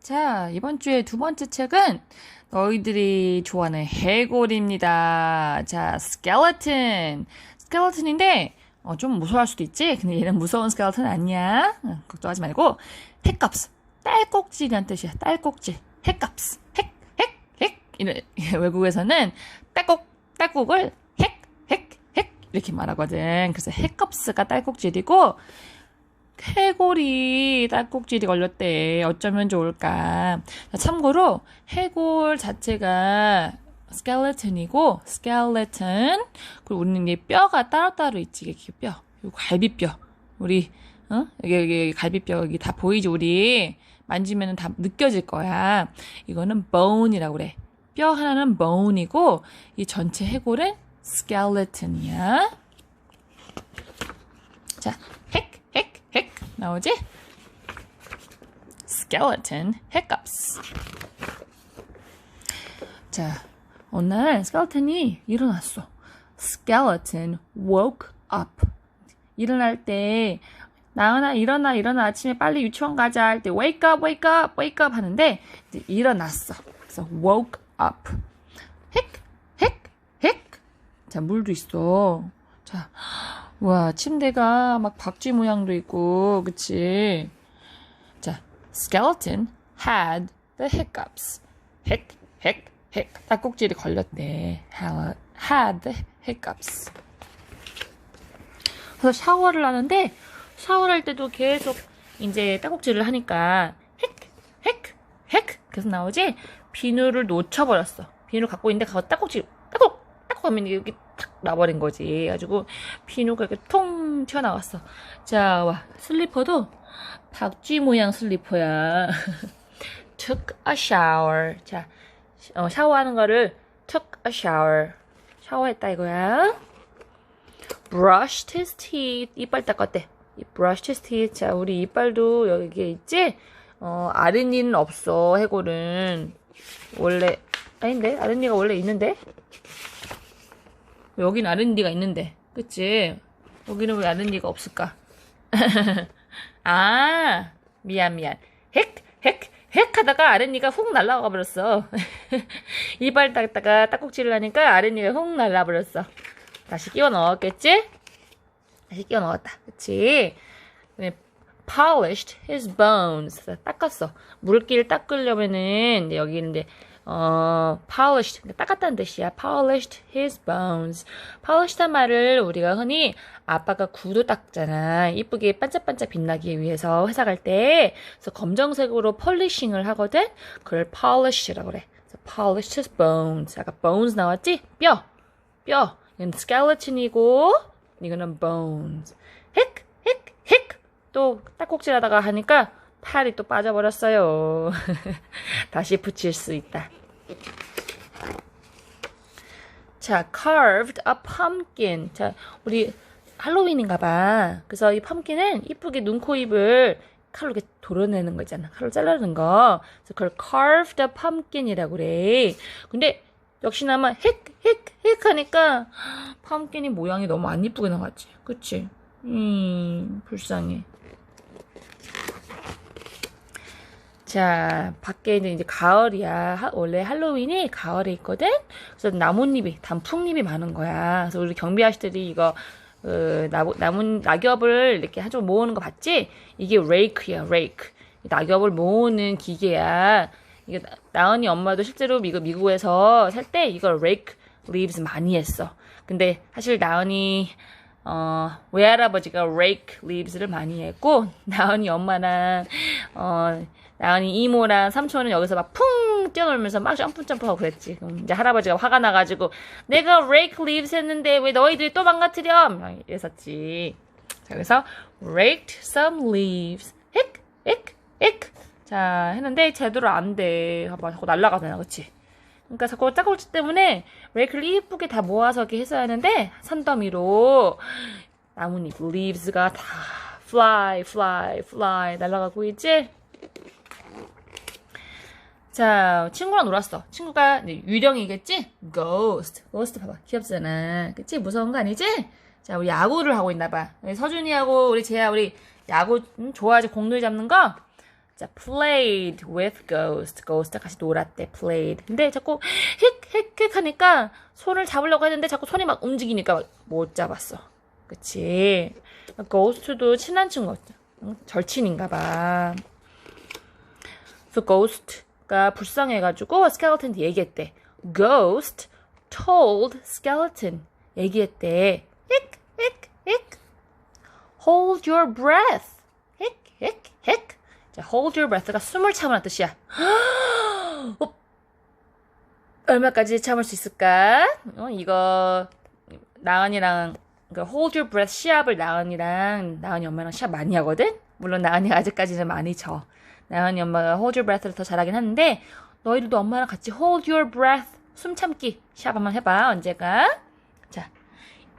자, 이번 주에 두 번째 책은 너희들이 좋아하는 해골입니다. 자, skeleton. skeleton인데, 좀 무서워할 수도 있지? 근데 얘는 무서운 skeleton 아니야. 걱정하지 말고, hiccups. 딸꼭질이란 뜻이야. 딸꼭질. hiccups. 외국에서는 딸꾹을 이렇게 말하거든. 그래서 hiccups가 딸꾹질이고, 해골이 딸꾹질이 걸렸대. 어쩌면 좋을까. 참고로 해골 자체가 skeleton이고 skeleton 그리고 우리는 이게 뼈가 따로따로 있지. 이게 뼈. 이거 갈비뼈. 우리 여기 갈비뼈 여기 다 보이지. 우리 만지면 다 느껴질 거야. 이거는 bone이라고 그래. 뼈 하나는 bone이고 이 전체 해골은 skeleton이야. 자, 핵 나오지? skeleton, hiccups. 자, 어느 날 skeleton이 일어났어. skeleton woke up. 일어날 때 나은아 일어나 아침에 빨리 유치원 가자 할 때 wake up 하는데 이제 일어났어. 그래서 woke up. 핵. 자, 물도 있어. 자, 와, 침대가 막 박쥐 모양도 있고, 그치? 자, skeleton had the hiccups. 핵. 딸꾹질이 걸렸대. had the hiccups. 그래서 샤워를 하는데, 샤워를 할 때도 계속 이제 딸꾹질을 하니까, 핵. 계속 나오지? 비누를 놓쳐버렸어. 비누를 갖고 있는데, 그거 딸꾹질, 딸꾹 하면 여기 탁 나버린 거지. 그래가지고 비누가 이렇게 통 튀어나왔어. 자, 와, 슬리퍼도 박쥐 모양 슬리퍼야. took a shower. 자, 샤워하는 거를 took a shower. 샤워했다 이거야. brushed his teeth. 이빨 닦았대. brushed his teeth. 자, 우리 이빨도 여기에 있지? 아랫니는 없어, 해골은. 원래, 아닌데? 아랫니가 원래 있는데? 여긴 아랫니가 있는데, 그치? 여기는 왜 아랫니가 없을까? 아, 미안. 핵 하다가 아랫니가 훅 날아가 버렸어. 이빨 닦다가 딱꼭질을 하니까 아랫니가 훅 날아가 버렸어. 다시 끼워 넣었겠지? 다시 끼워 넣었다. 그치? polished his bones. 닦았어. 물기를 닦으려면은, 여기는 이제, polished, 닦았다는 뜻이야. polished his bones. polished한 말을 우리가 흔히 아빠가 구두 닦잖아. 이쁘게 반짝반짝 빛나기 위해서 회사 갈 때. 그래서 검정색으로 폴리싱을 하거든? 그걸 polish라고 그래. 그래서 polished his bones. 아까 bones 나왔지? 뼈. 이건 skeleton이고, 이거는 bones. 핵. 또 딱꼭질 하다가 하니까 팔이 또 빠져버렸어요. 다시 붙일 수 있다. 자, carved a pumpkin. 자, 우리 할로윈인가 봐. 그래서 이 펌킨은 이쁘게 눈, 코, 입을 칼로 이렇게 도려내는 거 있잖아. 칼로 자르는 거. 그래서 그걸 carved a pumpkin이라고 그래. 근데 역시나마 핵 하니까 펌킨이 모양이 너무 안 이쁘게 나왔지. 그치? 불쌍해. 자, 밖에 이제 가을이야. 원래 할로윈이 가을에 있거든? 그래서 나뭇잎이, 단풍잎이 많은 거야. 그래서 우리 경비 아저씨들이 이거, 낙엽을 이렇게 한쪽 모으는 거 봤지? 이게 rake야, rake. 낙엽을 모으는 기계야. 이게 나은이 엄마도 실제로 미국에서 살 때 이걸 rake leaves 많이 했어. 근데 사실 나은이, 외할아버지가 rake leaves를 많이 했고, 나은이 엄마랑, 나은이 이모랑 삼촌은 여기서 막 풍 뛰어놀면서 막 점프하고 그랬지. 그럼 이제 할아버지가 화가 나가지고 내가 rake leaves 했는데 왜 너희들이 또 망가뜨려? 이랬었지. 자, 그래서 raked some leaves. 핵. 자, 했는데 제대로 안 돼. 봐봐, 자꾸 날아가잖아, 그치? 그러니까 자꾸 짝꿍치 때문에 rake를 이쁘게 다 모아서 이렇게 했어야 하는데 산더미로 나뭇잎 leaves가 다 fly 날아가고 있지? 자, 친구랑 놀았어. 친구가 유령이겠지? ghost 봐봐. 귀엽잖아. 그치? 무서운 거 아니지? 자, 우리 야구를 하고 있나봐. 서준이하고 우리 재야, 우리 야구 좋아하지? 공놀이 잡는 거? 자, played with ghost. ghost 같이 놀았대. played. 근데 자꾸 헥 하니까 손을 잡으려고 했는데 자꾸 손이 막 움직이니까 못 잡았어. 그치? ghost도 친한 친구, 절친인가 봐. 그래서 ghost가 불쌍해가지고 skeleton한테 얘기했대. ghost told skeleton. 얘기했대. 헥. hold your breath. 헥. 자, hold your breath가 숨을 참으라는 뜻이야. 얼마까지 참을 수 있을까? 이거 나은이랑 hold your breath 시합을 나은이 엄마랑 시합 많이 하거든? 물론 나은이가 아직까지는 많이 져. 나은이 엄마가 hold your breath를 더 잘하긴 하는데 너희들도 엄마랑 같이 hold your breath 숨 참기 시합 한번 해봐. 언제가? 자,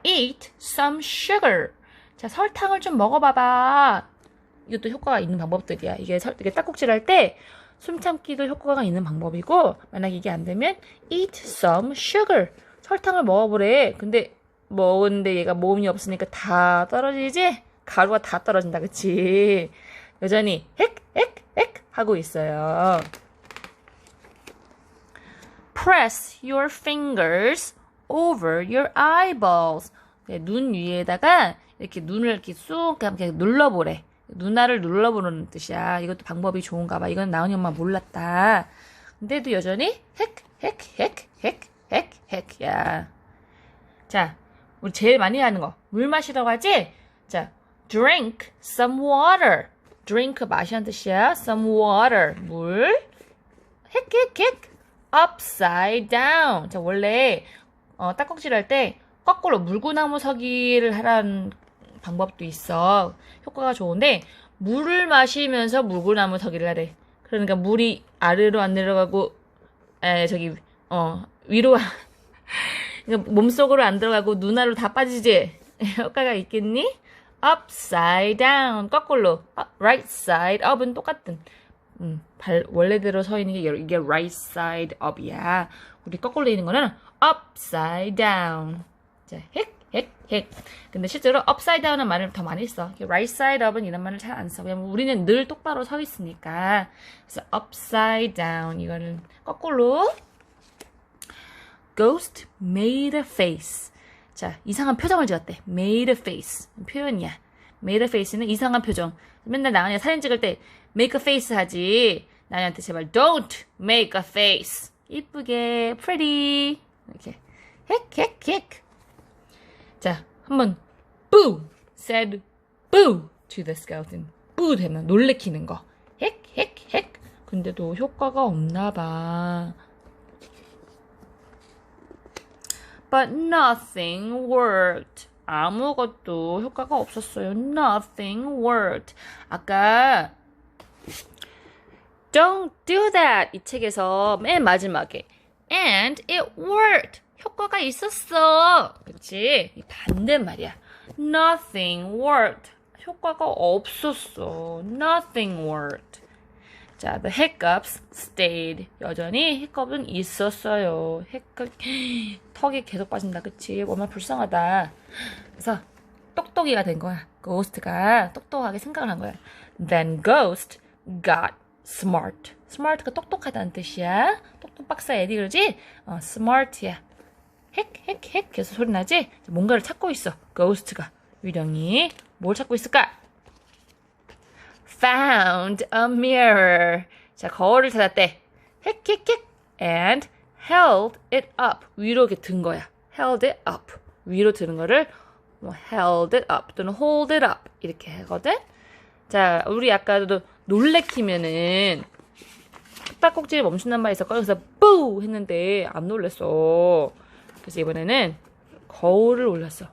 eat some sugar. 자, 설탕을 좀 먹어봐봐. 이것도 효과가 있는 방법들이야. 이게 딱꼭질 할 때 숨 참기도 효과가 있는 방법이고, 만약 이게 안 되면 eat some sugar. 설탕을 먹어보래. 근데 먹었는데 얘가 모음이 없으니까 다 떨어지지? 가루가 다 떨어진다, 그치? 여전히 헥 하고 있어요. Press your fingers over your eyeballs. 네, 눈 위에다가 이렇게 눈을 이렇게 쑥 이렇게 눌러보래. 누나를 눌러보는 뜻이야. 이것도 방법이 좋은가 봐. 이건 나은이 엄마 몰랐다. 근데도 여전히 야. 자, 우리 제일 많이 하는 거. 물 마시라고 하지? 자, drink some water. drink 마시는 뜻이야. some water. 물. upside down. 자, 원래 딱꼭질 할 때 거꾸로 물구나무 서기를 하라는 방법도 있어. 효과가 좋은데 물을 마시면서 물구나무 서기를 하래. 그러니까 물이 아래로 안 내려가고 위로 그러니까 몸속으로 안 들어가고 눈알로 다 빠지지. 효과가 있겠니? upside down 거꾸로. right side up은 똑같은. 원래대로 서 있는 게 이게 right side up이야. 우리 거꾸로 돼 있는 거는 upside down. 자, 헥. 근데 실제로 upside down은 말을 더 많이 써. right side up은 이런 말을 잘 안 써. 왜냐면 우리는 늘 똑바로 서 있으니까. 그래서 upside down 이거는 거꾸로. Ghost made a face. 자, 이상한 표정을 지었대. made a face. 표현이야. made a face는 이상한 표정. 맨날 나은이가 사진 찍을 때 make a face 하지. 나은이한테 제발 don't make a face. 이쁘게 pretty. 이렇게 헥. 자, 한번 boo said boo to the skeleton. boo 되면 놀래키는 거. 헥. 근데도 효과가 없나 봐. But nothing worked. 아무것도 효과가 없었어요. Nothing worked. 아까 Don't do that 이 책에서 맨 마지막에 And it worked. 효과가 있었어. 그치? 반대말이야. Nothing worked. 효과가 없었어. Nothing worked. 자, the hiccups stayed. 여전히 히컵은 있었어요. 턱이 계속 빠진다. 그치? 얼마나 불쌍하다. 그래서 똑똑이가 된 거야. ghost가 똑똑하게 생각을 한 거야. Then ghost got smart. smart가 똑똑하다는 뜻이야. 똑똑 박사 에디 그러지? smart야. 헥 계속 소리 나지? 뭔가를 찾고 있어. ghost가. 유령이 뭘 찾고 있을까? Found a mirror. 자, 거울을 찾았대. 헥 and held it up. 위로 이렇게 든 거야. held it up. 위로 드는 거를 held it up 또는 hold it up 이렇게 하거든. 자, 우리 아까도 놀래키면은 딱꼭지를 멈춘단 말이 있었거든. 그래서 뿌 했는데 안 놀랬어. 그래서 이번에는 거울을 올렸어.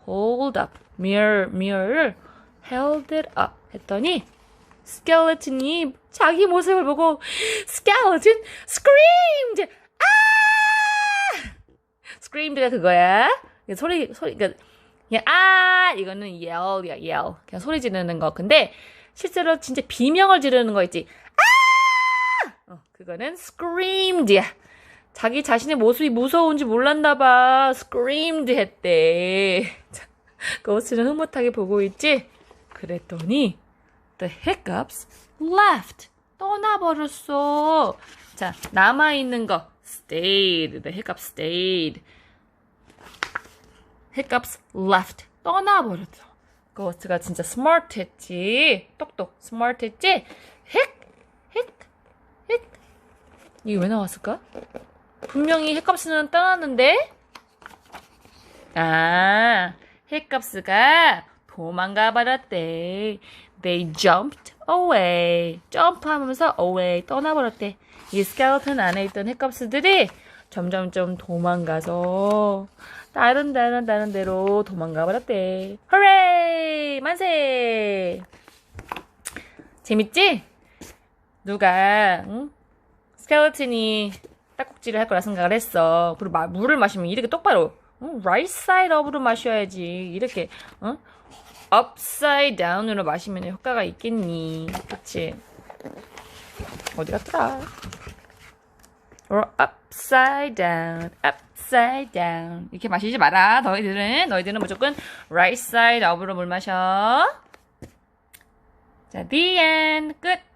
hold up. mirror를 held it up 했더니 skeleton이 자기 모습을 보고 skeleton screamed. screamed가 그거야. 소리 그러니까 그냥 이거는 yell이야. yell. 그냥 소리 지르는 거. 근데 실제로 진짜 비명을 지르는 거 있지. 그거는 screamed야. 자기 자신의 모습이 무서운지 몰랐나 봐. screamed 했대. ghost는 흐뭇하게 보고 있지. 그랬더니 the hiccups left. 떠나버렸어. 자, 남아있는 거. stayed. The hiccups stayed. hiccups left. 떠나버렸어. 고스트가 진짜 smart 했지. 똑똑. smart 했지? hic. 이게 왜 나왔을까? 분명히 hiccups는 떠났는데? 아, hiccups가 도망가 버렸대. They jumped away. 점프하면서 away 떠나버렸대. 이 스켈레톤 안에 있던 hiccups들이 점점점 도망가서 다른 데로 도망가 버렸대. 허레이! 만세! 재밌지? 누가 스켈레톤이 딱꼭지를 할 거라 생각을 했어. 그리고 물을 마시면 이렇게 똑바로 right side up으로 마셔야지. 이렇게 upside down으로 마시면 효과가 있겠니? 그치? 어디 갔더라? or upside down 이렇게 마시지 마라. 너희들은 무조건 right side up으로 물 마셔. 자, the end. 끝.